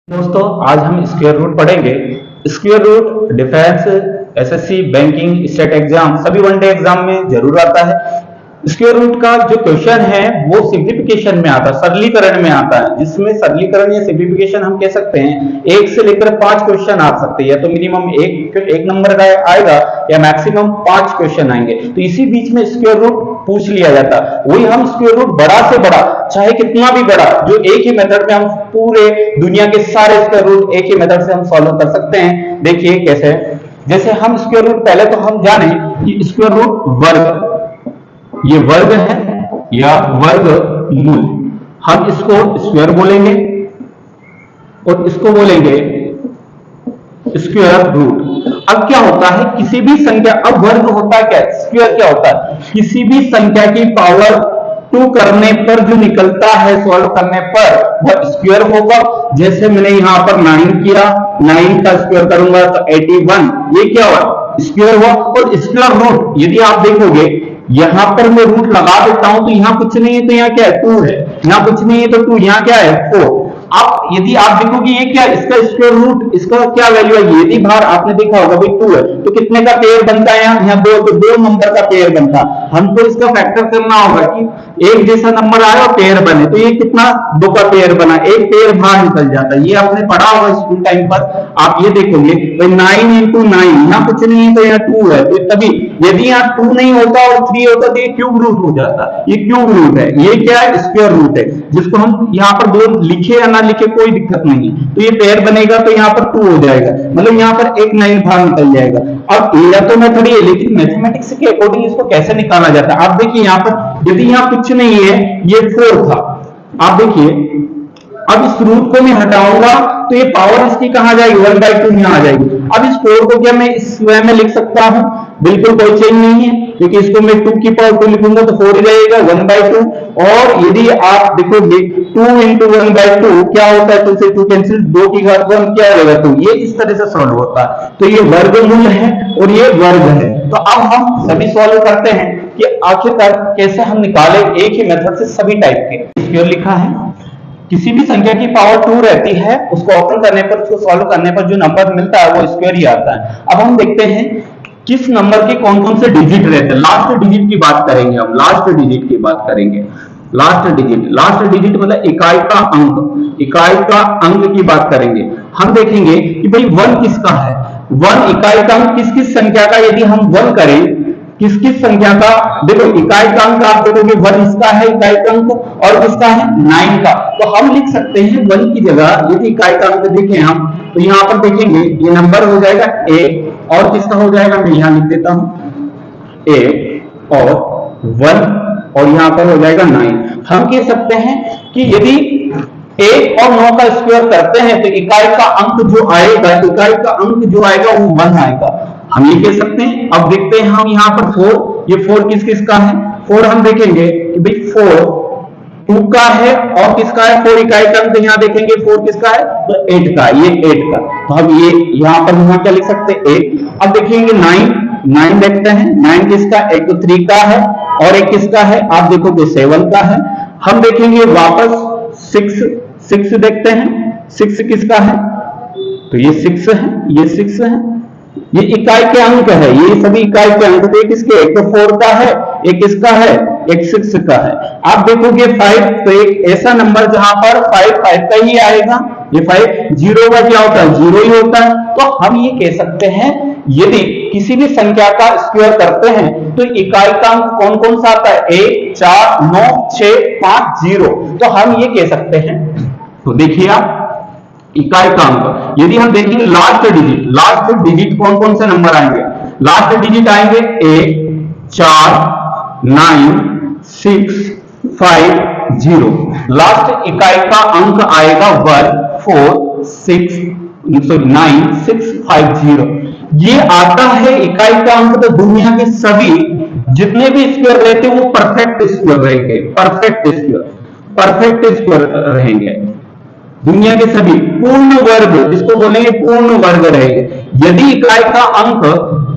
दोस्तों आज हम स्क्वायर रूट पढ़ेंगे। Square root defence, SSC, banking, state exam, सभी वनडे एग्जाम में जरूर आता है। स्क्वायर रूट का जो क्वेश्चन है वो सिंप्लीफिकेशन में आता है, सरलीकरण में आता है, जिसमें सरलीकरण या सिंप्लीफिकेशन हम कह सकते हैं 1 से लेकर 5 क्वेश्चन आ सकते हैं, या तो मिनिमम एक नंबर का आएगा या मैक्सिमम 5 क्वेश्चन आएंगे। तो इसी बीच में स्क्वायर रूट पूछ लिया जाता है। वही हम स्क्वायर रूट बड़ा से बड़ा, चाहे कितना भी बड़ा, जो एक ही मेथड में हम पूरे दुनिया के सारे स्क्वायर रूट एक ही मेथड से हम सॉल्व कर सकते हैं। देखिए कैसे। जैसे हम स्क्वायर रूट, पहले तो हम जाने कि स्क्वायर रूट वर्ग, ये वर्ग है या वर्गमूल, हम इसको स्क्वायर बोलेंगे और इसको बोलेंगे स्क्वायर रूट। अब क्या होता है, किसी भी संख्या, अब वर्ग होता है क्या, स्क्वायर क्या होता है, किसी भी संख्या की पावर 2 करने पर जो निकलता है सॉल्व करने पर वह स्क्वायर होगा। जैसे मैंने यहां पर 9 किया, 9 का स्क्वायर करूंगा तो 81, ये क्या हुआ, स्क्वायर हुआ। और स्क्वायर रूट यदि आप देखोगे, यहां पर मैं रूट लगा देता हूं तो यहां कुछ नहीं है, तो यहां क्या है, 2 है, यहां कुछ नहीं है तो 2, यहां क्या है, 4। अब यदि आप देखोगे ये क्या, इसका स्क्वायर रूट, इसका क्या वैल्यू है, यदि बाहर आपने देखा होगा भाई 2 है तो कितने का पेयर बनता है, यहाँ 2, तो 2 नंबर का पेयर बनता है। हमको इसका फैक्टर करना होगा कि एक जैसा नंबर आया और पेयर बने, तो ये कितना, 2 का पेयर बना, एक पेयर बाहर निकल जाता है। ये आपने पढ़ा होगा स्कूल टाइम पर, आप ये देखोगे 9 into 9, यहाँ कुछ नहीं है तो यहाँ 2 है, तो तभी यदि यहाँ 2 नहीं होता और 3 होता तो ये क्यूब रूट हो जाता। ये क्यूब रूट है, ये क्या है, स्क्वायर रूट है, जिसको हम यहाँ पर 2 लिखे या ना लिखे कोई दिक्कत नहीं है। तो ये पेयर बनेगा तो यहाँ पर 2 हो जाएगा, मतलब यहाँ पर एक 9 बाहर निकल जाएगा। अब या तो मेथड ये, लेकिन मैथमेटिक्स के अकॉर्डिंग इसको कैसे निकाला जाता है, आप देखिए यहाँ पर यदि यहाँ कुछ नहीं है, ये 4 था, आप देखिए अब इस रूट को मैं हटाऊंगा तो ये पावर इसकी कहां जाएगी, 1/2 यहां आ जाएगी। अब इस 4 को क्या मैं इस वे में लिख सकता हूं, बिल्कुल कोई चेंज नहीं है, क्योंकि इसको मैं 2 की पावर 2 लिखूंगा तो 4 ही रहेगा, 1/2। और यदि आप देखोगे 2 into 1/2 क्या होता है, 2 से 2 कैंसिल, 2 की घात 1 क्या रहेगा 2। ये इस तरह से सॉल्व होता है। तो ये वर्गमूल है और ये वर्ग है। तो अब हम सभी सॉल्व करते हैं कि आखिरकार कैसे हम निकाले एक ही मेथड से सभी टाइप के। स्क्वायर लिखा है, किसी भी संख्या की पावर 2 रहती है, उसको ओपन करने पर, उसको सॉल्व करने पर जो नंबर मिलता है वो स्क्वायर ही आता है। अब हम देखते हैं किस नंबर के कौन कौन से डिजिट रहते हैं। लास्ट डिजिट की बात करेंगे हम, लास्ट डिजिट की बात करेंगे। लास्ट डिजिट मतलब इकाई का अंक, इकाई का अंक की बात करेंगे। हम देखेंगे कि भाई 1 किसका है, 1 इकाई का अंक किस किस संख्या का, यदि हम 1 करें किस किस संख्या का, देखो इकाई का अंक आप देखोगे 1 इसका है इकाई का अंक, और किसका है 9 का। तो हम लिख सकते हैं 1 की जगह यदि इकाई का अंक देखें हम, तो यहां पर देखेंगे ये नंबर हो जाएगा 1, और किसका हो जाएगा, मैं यहां लिख देता हूं 1 और 1, और यहां पर हो जाएगा 9। हम कह सकते हैं कि यदि 1 और 9 का स्क्वायर करते हैं तो इकाई का अंक जो आएगा, इकाई का अंक जो आएगा वो 1 आएगा, हम ये कह सकते हैं। अब देखते हैं हम यहाँ पर 4, ये 4 किस किस का है, 4 हम देखेंगे कि भाई 4 2 का है, और किसका है 4 इकाई का अंक, यहाँ देखेंगे 4 किसका है, तो 8 का, ये 8 का। तो हम ये यहाँ पर यहाँ क्या लिख सकते हैं 8। अब देखेंगे 9 देखते हैं, 9 किसका, एक तो 3 का है और एक किसका है, आप देखोगे 7 का है। हम देखेंगे वापस 6 देखते हैं, 6 किसका है, तो ये 6 है, ये 6 है, ये इकाई के अंक है, ये सभी इकाई के अंक। तो किसके, एक तो 4 का है, एक किसका है, एक 6 का है। आप देखोगे 5, तो एक ऐसा नंबर जहां पर 5 का ही आएगा, ये 5 0 का क्या होता है, 0 ही होता है। तो हम ये कह सकते हैं यदि किसी भी संख्या का स्क्वायर करते हैं तो इकाई का अंक कौन कौन सा आता है, 1 4 9 6 5 0। तो हम ये कह सकते हैं, तो देखिए आप इकाई का अंक, यदि हम देखेंगे लास्ट डिजिट कौन कौन से नंबर आएंगे, लास्ट डिजिट आएंगे 1 4 9 6 5 0। लास्ट इकाई का अंक आएगा 1 4 6 9 6 5 0। ये आता है इकाई का अंक। तो दुनिया के सभी जितने भी स्क्वायर रहते हैं वो परफेक्ट स्क्वायर रहेंगे, परफेक्ट स्क्वायर रहेंगे। दुनिया के सभी पूर्ण वर्ग, जिसको बोलेंगे पूर्ण वर्ग रहेंगे। यदि इकाई का अंक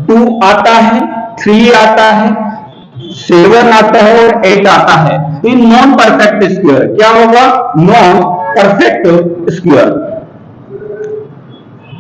2 आता है, 3 आता है, 7 आता है और 8 आता है, तो ये नॉन परफेक्ट स्क्वायर क्या होगा, non perfect square.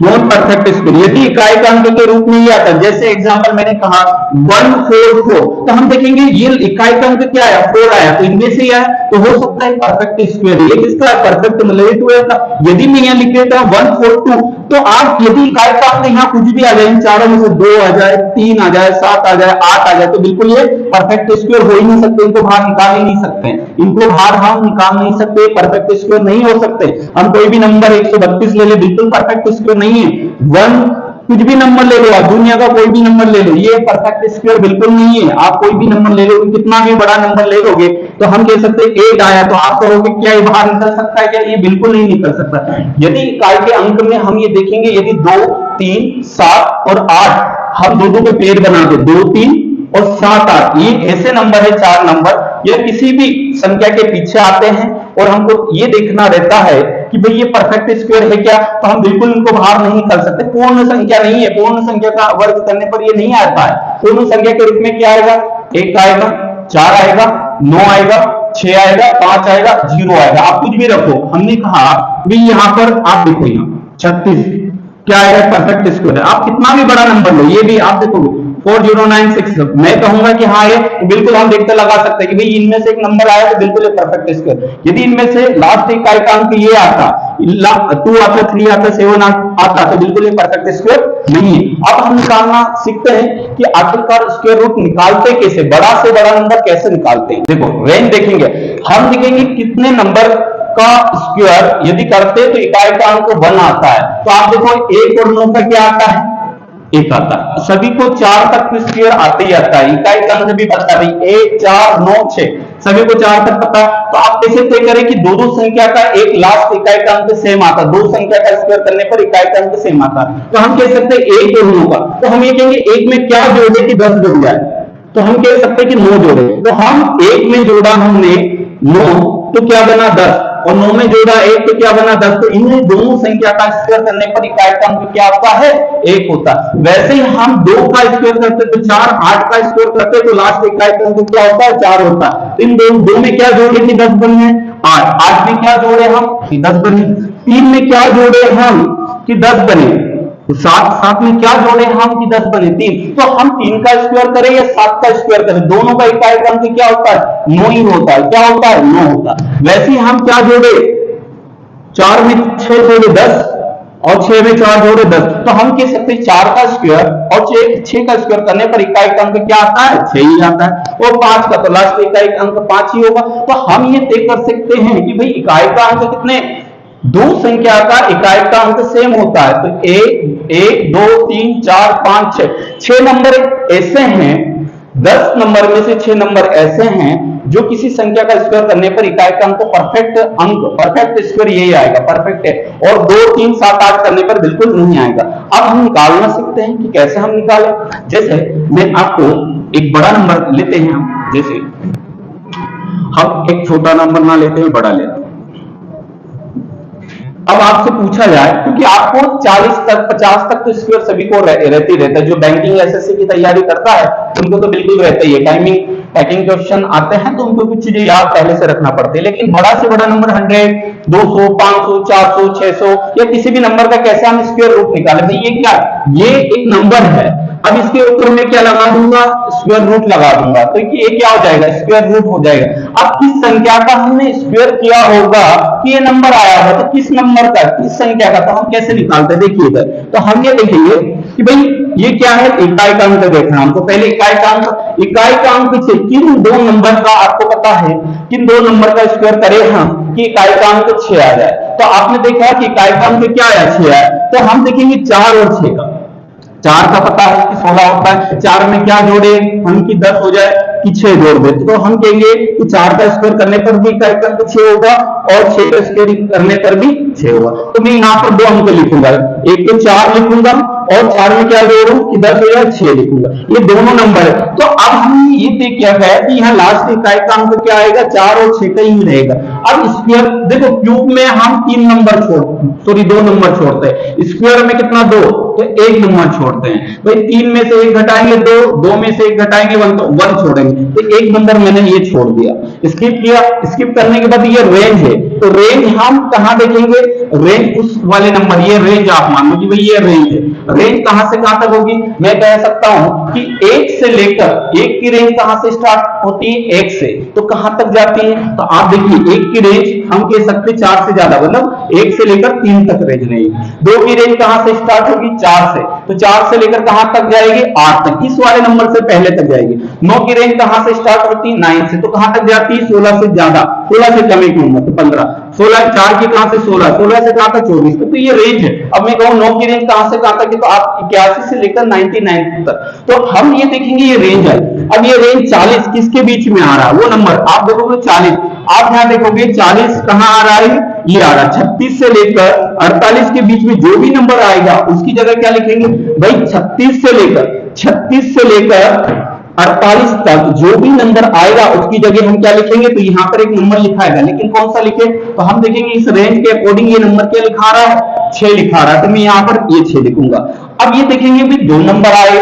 Non perfect square यदि इकाई का अंक के रूप में ही आता, जैसे एग्जांपल मैंने कहा 144, तो हम देखेंगे ये इकाई का अंक क्या आया, 4 आया, तो इनमें से आया, तो हो सकता है परफेक्ट स्क्वायर। ये किसका परफेक्ट मतलब 2 का। यदि मैं यहाँ लिख देता 142, तो आप यदि इकाई का अंक यहाँ कुछ भी आ जाए, इन चारों में से 2 आ जाए, 3 आ जाए, 7 आ जाए, 8 आ जाए, तो बिल्कुल ये परफेक्ट स्क्वायर हो ही नहीं सकते, इनको बाहर निकाल ही नहीं सकते, इनको बाहर हम निकाल नहीं सकते, परफेक्ट स्क्वायर नहीं हो सकते। हम कोई भी नंबर 132 ले ले, बिल्कुल परफेक्ट स्क्वायर नहीं है। 1 कुछ भी नंबर ले लो, आप दुनिया का कोई भी नंबर ले लो, ये परफेक्ट स्क्वायर बिल्कुल नहीं है। आप कोई भी नंबर ले लो, कितना भी बड़ा नंबर ले लोगे, तो हम कह सकते हैं 8 आया, तो आप कहोगे क्या ये बाहर निकल सकता है क्या, ये बिल्कुल नहीं निकल सकता। यदि इकाई के अंक में हम ये देखेंगे, यदि 2, 3, 7 और 8 हम दो के पेड़ बना दे, 2, 3 और 7, 8, ये ऐसे नंबर है, 4 नंबर, ये किसी भी संख्या के पीछे आते हैं और हमको ये देखना रहता है कि भाई ये परफेक्ट स्क्वायर है क्या, तो हम बिल्कुल इनको बाहर नहीं निकाल सकते। पूर्ण संख्या नहीं है, पूर्ण संख्या का वर्ग करने पर ये नहीं आता है। पूर्ण संख्या के रूप में क्या आएगा, 1 आएगा, 4 आएगा, 9 आएगा, 6 आएगा, 5 आएगा, 0 आएगा, आप कुछ भी रखो। हमने कहा भाई यहाँ पर आप देखो, यहाँ 36 क्या आएगा, परफेक्ट स्क्वायर है। आप कितना भी बड़ा नंबर लो, ये भी आप देखोगे 4096, मैं कहूंगा कि हाँ ये बिल्कुल हम देखते लगा सकते हैं कि भाई इनमें से एक नंबर आया तो बिल्कुल ये परफेक्ट स्क्वायर। यदि इनमें से लास्ट इकाई का अंक ये आता, 2 आता, 3 आता, 7 आता, तो बिल्कुल ये परफेक्ट स्क्वायर नहीं है। अब हम निकालना सीखते हैं कि आखिरकार स्क्वायर रूट निकालते कैसे, बड़ा से बड़ा नंबर कैसे निकालते हैं। देखो रेंज देखेंगे, हम देखेंगे कितने नंबर का स्क्वायर यदि करते तो इकाई का अंक 1 आता है, तो आप देखो 1 और 9 का क्या आता है, 1 आता है। सभी को 4 तक स्क्वायर आते ही आता है, इकाई का अंक भी पता है 1, 4, 9, 6, सभी को 4 तक पता है। तो आप कैसे तय करें कि दो संख्या का एक लास्ट इकाई का अंक सेम आता, दो संख्या का स्क्वायर करने पर इकाई का अंक सेम आता, तो हम कह सकते हैं 1 और 9 का, तो हम ये कहेंगे 1 में क्या जोड़े कि 10 जुड़ जाए, तो हम कह सकते हैं कि 9 जोड़े, तो हम 1 में जोड़ा हमने 9, तो क्या बना 10, और 9 में जोड़ा 1 तो क्या बना 10, तो इन दोनों संख्या का स्क्वायर करने पर इकाई का अंक क्या आता है, 1 होता है। वैसे ही हम 2 का स्क्वायर करते तो 4, 8 का स्क्वायर करते तो लास्ट इकाई का अंक क्या होता है, 4 होता है। इन दो में क्या जोड़े कि 10 बने, 8 में क्या जोड़े हम कि 10 बने, 3 में क्या जोड़े हम कि 10 बने, 7 में क्या जोड़े हम कि 10 बने 3, तो हम 3 का स्क्वायर करें या 7 का स्क्वायर करें, दोनों का इकाई का अंक क्या होता है, 9 ही होता है। क्या होता है, 9 होता है। वैसे ही हम क्या जोड़े, 4 में 6 जोड़े 10 और 6 में 4 जोड़े 10, तो हम कह सकते हैं 4 का स्क्वायर और 6 का स्क्वायर करने पर इकाई का अंक क्या आता है, 6 ही आता है, और 5 का तो लास्ट इकाई का अंक 5 ही होगा। तो हम ये तय कर सकते हैं कि भाई इकाई का अंक कितने, दो संख्या का इकाई का अंक सेम होता है, तो 1, 2, 3, 4, 5, 6 नंबर ऐसे हैं, 10 नंबर में से 6 नंबर ऐसे हैं जो किसी संख्या का स्क्वायर करने पर इकाई का अंक परफेक्ट स्क्वायर यही आएगा, परफेक्ट है, और 2, 3, 7, 8 करने पर बिल्कुल नहीं आएगा। अब हम निकालना सीखते हैं कि कैसे हम निकालें। जैसे मैं आपको एक बड़ा नंबर लेते हैं, हम जैसे हम एक छोटा नंबर ना लेते हैं, बड़ा लेते हैं। अब आपसे पूछा जाए, क्योंकि आपको 40 तक 50 तक तो स्क्वायर सभी को रहती रहता है, जो बैंकिंग एसएससी की तैयारी करता है उनको तो बिल्कुल रहता ही है, टाइपिंग क्वेश्चन आते हैं तो उनको कुछ चीजें याद पहले से रखना पड़ती है। लेकिन बड़ा से बड़ा नंबर 100, 200, 500, 400, 600 या किसी भी नंबर का कैसे हम स्क्वायर रूट निकालें, भाई ये क्या, ये एक नंबर है, अब इसके ऊपर मैं क्या लगा दूंगा, स्क्वायर रूट लगा दूंगा, तो ये क्या हो जाएगा, स्क्वायर रूट हो जाएगा। अब किस संख्या का हमने स्क्वायर किया होगा कि ये नंबर आया होगा, तो किस नंबर का, किस संख्या का, तो हम कैसे निकालते हैं, देखिए इधर, तो हम ये देखेंगे कि भाई ये क्या है, इकाई का अंक देखना है हमको, पहले इकाई का अंक से किन दो नंबर का, आपको पता है किन दो नंबर का स्क्वायर करें हम कि इकाई का अंक 6 आ जाए, तो आपने देखा कि इकाई का अंक क्या आया, 6 आया, तो हम देखेंगे 4 और 6 का, 4 का पता है कि 16 होता है, 4 में क्या जोड़े हम कि 10 हो जाए कि 6 जोड़ दे, तो हम कहेंगे कि 4 का स्क्वायर करने पर भी इकाई का अंक 6 होगा और 6 का स्क्वायर करने पर भी 6 होगा। तो मैं यहाँ पर 2 अंक लिखूंगा, एक तो 4 लिखूंगा और 4 में क्या जोड़ू कि 10 हो जाए 6 लिखूंगा, ये दोनों नंबर है। तो अब हमने ये तय किया है कि यहाँ लास्ट इकाई का अंक क्या आएगा, 4 और 6 का ही रहेगा। अब स्क्वायर देखो, क्यूब में हम 2 नंबर छोड़ते हैं, स्क्वायर में कितना 2, तो एक नंबर छोड़ते हैं भाई। 3 में से 1 घटाएंगे 2, 2 में से 1 घटाएंगे 1, तो 1 छोड़ेंगे, तो एक नंबर मैंने ये छोड़ दिया, स्किप किया। स्किप करने के बाद ये रेंज है, तो रेंज हम कहां देखेंगे, रेंज उस वाले नंबर, ये रेंज आप मान लो कि भाई ये रेंज है। रेंज कहां से कहां तक होगी, मैं कह सकता हूं कि 1 से लेकर, 1 की रेंज कहां से स्टार्ट होती है, 1 से, तो कहां तक जाती है, तो आप देखिए 1 की रेंज हम कह सकते 4 से ज्यादा, मतलब 1 से लेकर 3 तक रेंज रहेगी। 2 की रेंज कहां से स्टार्ट होगी, 4 से, तो 4 से लेकर कहां तक जाएगी, 8 तक, इस वाले नंबर से पहले तक जाएगी। 9 की रेंज कहां से स्टार्ट होती है, 9 से, तो कहां तक जाती है, 16 से ज्यादा, 16 से कम एक नंबर तो 15, 16, 4 की कहां से 16, 16 से कहां तक 24 तक, तो ये रेंज है। अब मैं कहूं 9 की रेंज कहां से कहां तक है, तो आप 81 से लेकर 99 तक, तो हम ये देखेंगे ये रेंज है। अब ये रेंज 40 किसके बीच में आ रहा है, वो नंबर आप देखोगे 40, आप यहां देखोगे 40 कहां आ रहा है, ये आ रहा है 36 से लेकर 48 के बीच में जो भी नंबर आएगा उसकी जगह क्या लिखेंगे भाई, 36 से लेकर 48 तक जो भी नंबर आएगा उसकी जगह हम क्या लिखेंगे, तो यहां पर एक नंबर लिखा है, लेकिन कौन सा लिखे, तो हम देखेंगे इस रेंज के अकॉर्डिंग ये नंबर क्या लिखा रहा है, 6 लिखा रहा है, तो मैं यहां पर ये 6 लिखूंगा। अब ये देखेंगे भी 2 नंबर आए,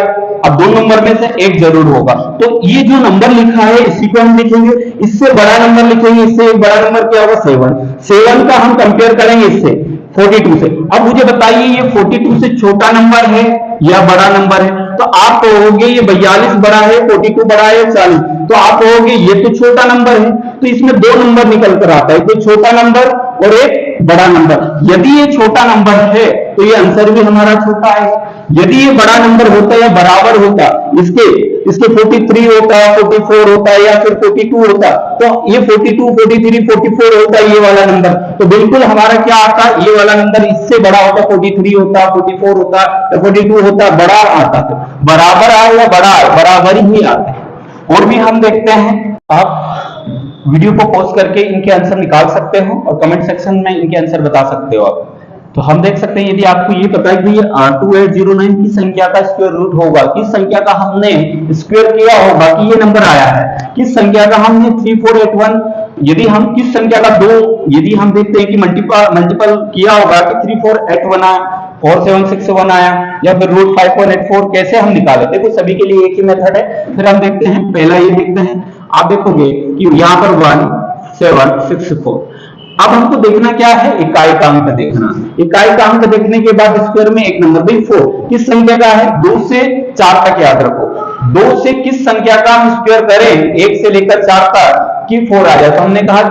अब 2 नंबर में से एक जरूर होगा, तो ये जो नंबर लिखा है इसी को हम लिखेंगे, इससे बड़ा नंबर लिखेंगे, इससे एक बड़ा नंबर क्या होगा, 7 का हम कंपेयर करेंगे इससे 42 से। अब मुझे बताइए ये 42 से छोटा नंबर है या बड़ा नंबर है, तो आप कहोगे ये 42 बड़ा है, 42 बड़ा है 40, तो आप कहोगे ये तो छोटा नंबर है, तो इसमें 2 नंबर निकल कर आता है, एक छोटा नंबर और एक बड़ा नंबर। यदि ये छोटा नंबर है तो ये आंसर भी हमारा छोटा है, यदि ये बड़ा नंबर होता या बराबर होता इसके 43 होता, 44 होता या फिर 42 होता, तो ये 42, 43, 44 होता ये वाला नंबर, तो बिल्कुल हमारा क्या आता, ये वाला नंबर इससे बड़ा होता, 43 होता, 44 होता, 42 होता, बड़ा आता, तो बराबर आए या बड़ा आए, बराबर ही आते हैं। और भी हम देखते हैं, आप वीडियो को पॉज करके इनके आंसर निकाल सकते हो और कमेंट सेक्शन में इनके आंसर बता सकते हो आप। तो हम देख सकते हैं, यदि आपको ये पता है कि ये 2809 की संख्या का स्क्वायर रूट होगा, किस संख्या का हमने स्क्वायर किया होगा कि ये नंबर आया है, किस संख्या का हमने 3481, यदि हम किस संख्या का 2, यदि हम देखते हैं कि मल्टीपल किया होगा कि 3481 आया, 4761 आया, या फिर रूट 5.84, कैसे हम निकाले, देखो सभी के लिए एक ही मेथड है। फिर हम देखते हैं, पहला ये देखते हैं, आप देखोगे कि यहाँ पर 1764, अब हमको देखना क्या है, इकाई का अंक देखना। इकाई का अंक देखने के बाद स्क्वायर में एक नंबर भाई 4 किस संख्या का है, 2 से 4 तक याद रखो, 2 से किस संख्या का हम स्क्वायर करें, 1 से लेकर 4 तक कि 4 आ जाए, तो हमने कहा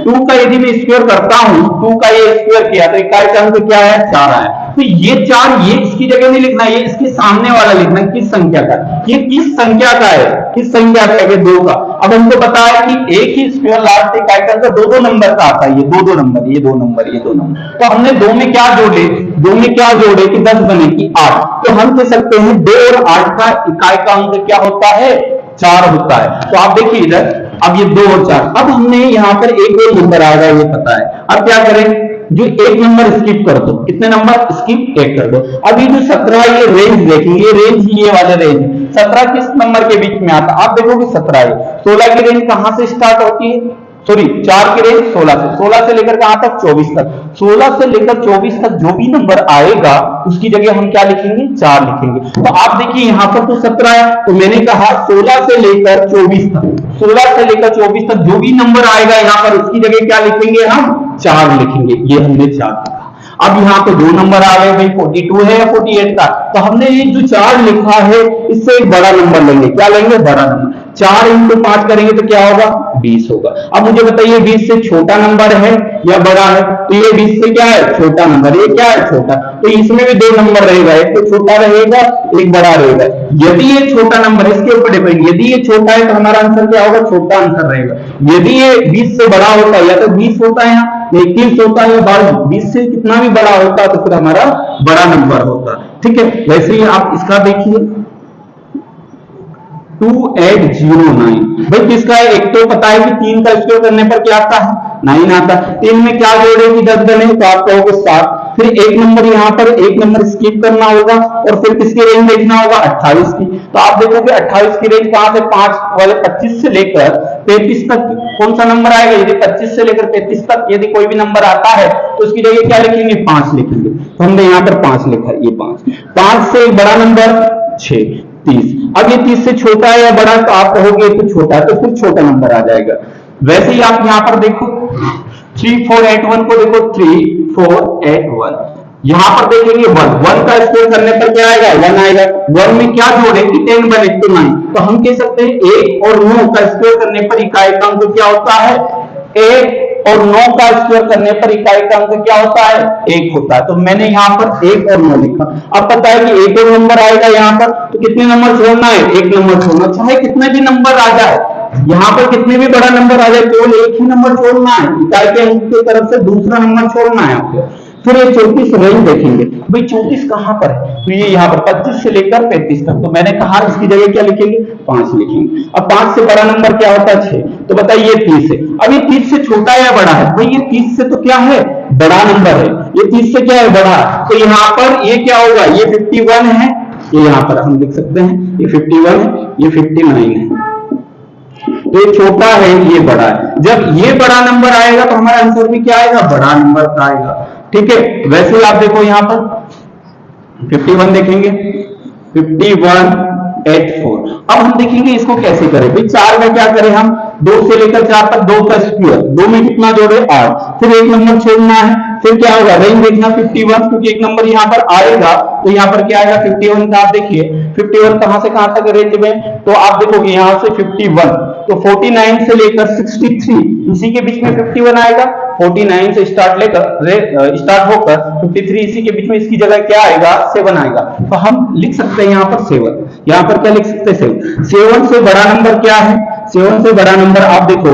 2 का यदि मैं स्क्वायर करता हूं, 2 का ये स्क्वायर किया तो इकाई का अंक क्या है, 4 आया। तो ये 4 ये इसकी जगह नहीं लिखना, ये इसके सामने वाला लिखना, किस संख्या का, ये किस संख्या का है, किस संख्या का है, 2 का। अब हमको पता है कि एक ही स्क्वायर लास्ट इकाई का अंक 2 नंबर का आता है, ये 2 नंबर, ये 2 नंबर, ये 2 नंबर, तो हमने 2 में क्या जोड़े, 2 में क्या जोड़े कि 10 बने कि 8, तो हम कह सकते हैं 2 और 8 का इकाई का अंक क्या होता है, 4 होता है। तो आप देखिए इधर, अब ये 2 और 4, अब हमने यहाँ पर एक और नंबर आएगा ये पता है, अब क्या करें, जो एक नंबर स्किप कर दो, कितने नंबर स्किप, एक कर दो। अभी जो 17 ये रेंज देखेंगे, ये रेंज ही ये वाले रेंज, 17 किस नंबर के बीच में आता, आप देखोगे 17 है। 16 की रेंज कहां से स्टार्ट होती है, सॉरी 4 की रेंज 16 से लेकर कहां तक, 24 तक, 16 से लेकर 24 तक जो भी नंबर आएगा उसकी जगह हम क्या लिखेंगे, 4 लिखेंगे। तो आप देखिए यहां पर तो 17 है, तो मैंने कहा 16 से लेकर 24 तक, 16 से लेकर 24 तक जो भी नंबर आएगा यहाँ पर उसकी जगह क्या लिखेंगे, हम 4 लिखेंगे, ये हमने 4 लिखा। अब यहाँ पे 2 नंबर आ गए भाई, 42 है या 48 का, तो हमने ये जो 4 लिखा है इससे एक बड़ा नंबर लेंगे, क्या लेंगे, बड़ा नंबर, 4 इंटू 5 करेंगे तो क्या होगा, 20 होगा। अब मुझे बताइए 20 से छोटा नंबर है या बड़ा है, तो ये 20 से क्या है, छोटा नंबर, ये क्या है, छोटा, तो इसमें भी 2 नंबर रहेगा, एक तो छोटा रहेगा एक बड़ा रहेगा। यदि ये छोटा नंबर है, इसके ऊपर डिपेंड, यदि ये छोटा है तो हमारा आंसर क्या होगा, छोटा आंसर रहेगा। यदि ये 20 से बड़ा होता है, या तो 20 होता है, यहाँ 21 होता है, या 20 से कितना भी बड़ा होता तो फिर हमारा बड़ा नंबर होता, ठीक है। वैसे ही आप इसका देखिए, 2809। भाई किसका है? एक तो पता है कि 3 का स्क्वायर करने पर क्या आता है? 9 आता है। 3 में क्या जोड़ेगी 10 बने तो आप कहोगे 7। फिर एक नंबर यहाँ पर एक नंबर स्किप करना होगा और फिर किसकी रेंज देखना होगा? 28 की। तो आप देखोगे 28 की रेंज कहां से? 5 वाले 25 से लेकर 33 तक कौन सा नंबर आएगा? यदि 25 से लेकर 33 तक यदि कोई भी नंबर आता है तो उसकी जगह क्या लिखेंगे? 5 लिखेंगे। तो हमने यहाँ पर 5 लिखा है, ये 5 से एक बड़ा नंबर 6 30। अब ये 30 से छोटा है या बड़ा? तो आप कहोगे तो छोटा है, तो फिर छोटा नंबर आ जाएगा। वैसे ही आप यहाँ पर देखो 3481 को देखो 3481, यहां पर देखेंगे 1 का स्क्वायर करने पर क्या आएगा? 1 आएगा। 1 में क्या जोड़ेंगे? 10 बने तो 9। तो हम कह सकते हैं 1 और 9 का स्क्वायर करने पर इकाई का अंक क्या होता है? 1 और 9 का स्क्वायर करने पर इकाई का अंक क्या होता है? 1 होता है। तो मैंने यहाँ पर 1 और 9 लिखा। अब पता है कि एक और नंबर आएगा यहाँ पर, तो कितने नंबर छोड़ना है? एक नंबर छोड़ना, चाहे कितने भी नंबर आ जाए, यहाँ पर कितने भी बड़ा नंबर आ जाए, केवल एक ही नंबर छोड़ना है, इकाई के अंक की तरफ से दूसरा नंबर छोड़ना है आपको। फिर ये 34 रेंज देखेंगे, भाई 34 कहां पर है? तो ये यहाँ पर 25 से लेकर 35 तक। तो मैंने कहा इसकी जगह क्या लिखेंगे? 5 लिखेंगे। अब 5 से बड़ा नंबर क्या होता है? 6। तो बताइए 30 है। अब ये 30 से छोटा या बड़ा है? भाई ये 30 से तो क्या है? बड़ा नंबर है। ये 30 से क्या है? बड़ा। तो यहाँ पर ये क्या होगा? ये 51 है, ये यहाँ पर हम लिख सकते हैं ये 51 है, ये 59 है। तो ये छोटा है, ये बड़ा है। जब ये बड़ा नंबर आएगा तो हमारा आंसर भी क्या आएगा? बड़ा नंबर का आएगा। ठीक है। वैसे ही आप देखो यहाँ पर 51 देखेंगे, 5184। अब हम देखेंगे इसको कैसे करें। भाई 4 में क्या करें हम? 2 से लेकर 4 तक 2 का स्क्वायर, 2 में कितना जोड़े? 8। फिर एक नंबर छोड़ना है, फिर क्या होगा? रेंज देखना 51, क्योंकि एक नंबर यहाँ पर आएगा तो यहाँ पर क्या आएगा? 51 का। आप देखिए 51 कहां से कहां तक रेंज में? तो आप देखोगे यहाँ से 51, तो 49 से लेकर 63 इसी के बीच में 51 आएगा। 49 से स्टार्ट होकर 53 इसी के बीच में, इसकी जगह क्या आएगा? 7 आएगा। तो हम लिख सकते हैं यहाँ पर 7। यहाँ पर क्या लिख सकते हैं? 7। 7 से बड़ा नंबर क्या है? 7 से बड़ा नंबर आप देखो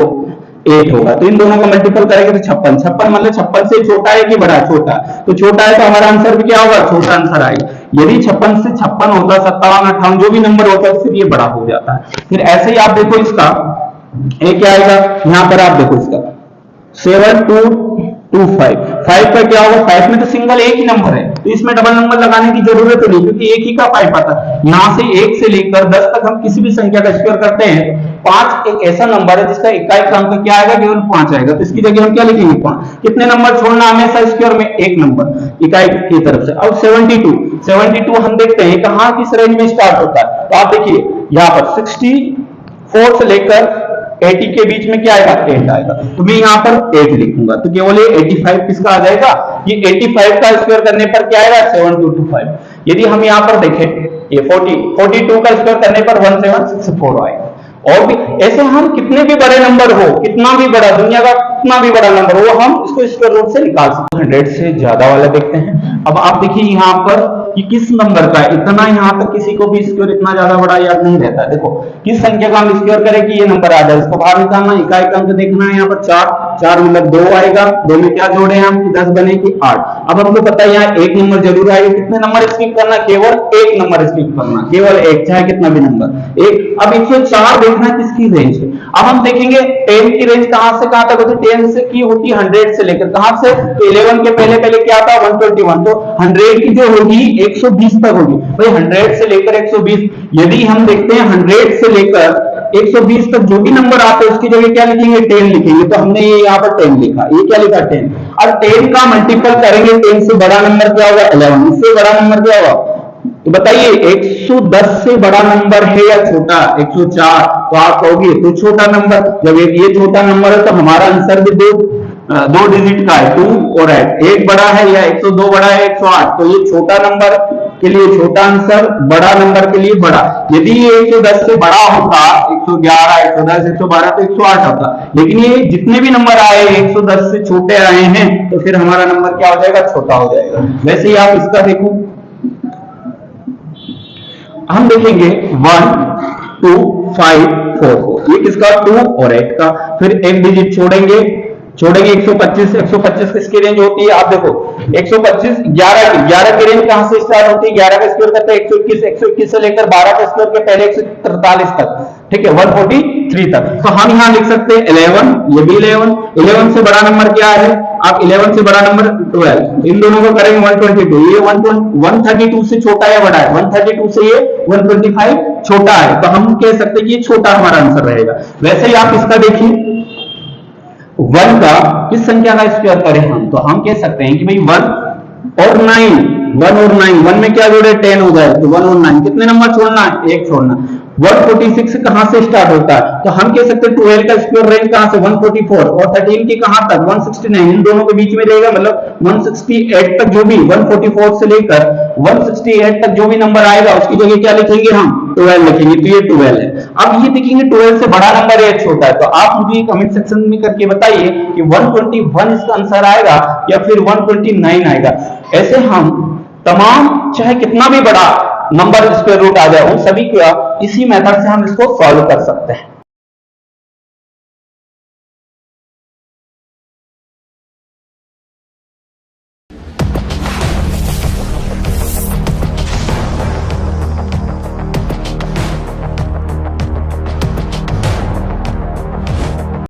8 होगा। तो इन दोनों का मल्टीपल करेंगे तो 56। 56 मतलब 56 से छोटा है कि बड़ा? छोटा। तो छोटा है तो हमारा आंसर भी क्या होगा? छोटा आंसर आएगा। यदि 56 से 56 होता, 57, 58 जो भी नंबर होता है फिर ये बड़ा हो जाता है। फिर ऐसे ही आप देखो इसका एक क्या आएगा? यहाँ पर आप देखो इसका 7225। 5 का क्या होगा? 5 में तो सिंगल एक ही नंबर है, तो इसमें डबल नंबर लगाने की जरूरत नहीं, क्योंकि एक ही का 5 आता है। यहां से 1 से लेकर 10 तक हम किसी भी संख्या का स्क्वायर करते हैं। 5 एक ऐसा नंबर है जिसका इकाई का अंक क्या आएगा? केवल 5 आएगा। तो इसकी जगह हम क्या लिखेंगे? 5। कितने नंबर छोड़ना हमेशा स्क्वायर में? एक नंबर इकाई की तरफ से। अब 72 हम देखते हैं कहां किस रेंज में स्टार्ट होता है। तो आप देखिए यहाँ पर 64 से लेकर 80 के बीच में क्या आएगा? 8 आएगा। तो मैं यहाँ पर 8 लिखूंगा, तो केवल ये 85 किसका आ जाएगा? ये 85 का स्क्वायर करने पर क्या आएगा? 7225। यदि हम यहाँ पर देखें ये 42 का स्क्वायर करने पर 1764 आएगा। और भी ऐसे हम कितने भी बड़े नंबर हो, कितना भी बड़ा दुनिया का कितना भी बड़ा नंबर हो, हम इसको स्क्वायर रूट से निकाल सकते हैं। 100 से ज्यादा वाला देखते हैं। अब आप देखिए यहाँ पर कि किस नंबर का इतना, यहाँ तक किसी को भी स्क्वायर इतना ज्यादा बड़ा याद नहीं रहता है। देखो किस संख्या का हम स्क्वायर करें कि ये नंबर आ जाए, इसको बाहर निकालना, इकाई का अंक देखना है। यहाँ पर 4 मतलब 2 आएगा। 2 में क्या जोड़े हम? 10 बने कि 8। अब हमको पता है यहाँ एक नंबर जरूर आएगा। कितने नंबर स्किप करना? केवल एक नंबर स्किप करना, केवल एक, चाहे कितना भी नंबर एक। अब 104 देखना किसकी रेंज है। अब हम देखेंगे 10 की रेंज कहां से कहां तक होती है? 10 से की होती है 100 से लेकर कहां से? तो 11 के पहले पहले क्या था? 121। तो 100 की जो होगी 120 तक होगी। भाई 100 से लेकर 120, यदि हम देखते हैं 100 से लेकर 120 तक जो भी नंबर आते हैं उसकी जगह क्या लिखेंगे? 10 लिखेंगे। तो हमने ये यहाँ पर 10 लिखा। ये क्या लिखा? 10। और 10 का मल्टीपल करेंगे 10 से बड़ा नंबर क्या होगा? 11। इससे बड़ा नंबर क्या होगा? तो बताइए 110 से बड़ा नंबर है या छोटा? 104। तो आप कहोगे तो छोटा नंबर। जब ये छोटा नंबर है तो हमारा आंसर भी दो डिजिट का है, 2 और 8। एक बड़ा है या 102 बड़ा है 108। तो ये छोटा नंबर के लिए छोटा आंसर, बड़ा नंबर के लिए बड़ा। यदि ये 110 से बड़ा होता, 111, 110, 112 तो 108 होता। लेकिन ये जितने भी नंबर आए 110 से छोटे आए हैं तो फिर हमारा नंबर क्या हो जाएगा? छोटा हो जाएगा। वैसे ही आप इसका देखो, हम देखेंगे 1 2 5 4 को, ये किसका? 2 और 8 का। फिर एक डिजिट छोड़ेंगे 125 किसकी रेंज होती है? आप देखो 125 11 की रेंज कहां से स्टार्ट होती है? 11 का स्क्वायर करते हैं 121 से लेकर 12 का स्क्वायर के पहले 143 तक, ठीक है, 143 तक। तो हम यहां लिख सकते हैं 11, ये भी 11 से बड़ा नंबर क्या है? आप 11 से बड़ा नंबर 12, इन दोनों को करेंगे 122, ये 132 से छोटा या बड़ा है? 132 से ये 125 छोटा है, तो हम कह सकते हैं कि ये छोटा हमारा आंसर रहेगा। वैसे ही आप इसका देखिए 1 का किस संख्या का स्क्वायर करें हम, तो हम कह सकते हैं कि भाई 1 और 9, 1 में क्या जोड़े? 10 हो जाए, तो 1 और 9 कितने नंबर छोड़ना है? एक छोड़ना। 146 कहां से स्टार्ट होता है? तो हम कह सकते हैं 12 का स्क्वायर रेंज कहां से? 144, और 13 की कहां तक? 169, इन दोनों के बीच में रहेगा, मतलब 168 तक जो भी 144 से लेकर 168 तक जो भी नंबर आएगा उसकी जगह क्या लिखेंगे हम? 12 लिखेंगे, तो ये 12 है। अब ये देखेंगे 12 से बड़ा नंबर या छोटा है, तो आप मुझे कमेंट सेक्शन में करके बताइए कि 121 इसका आंसर आएगा या फिर 129 आएगा। ऐसे हम तमाम चाहे कितना भी बड़ा नंबर स्क्वायर रूट आ जाए उन सभी का इसी मेथड से हम इसको सॉल्व कर सकते हैं।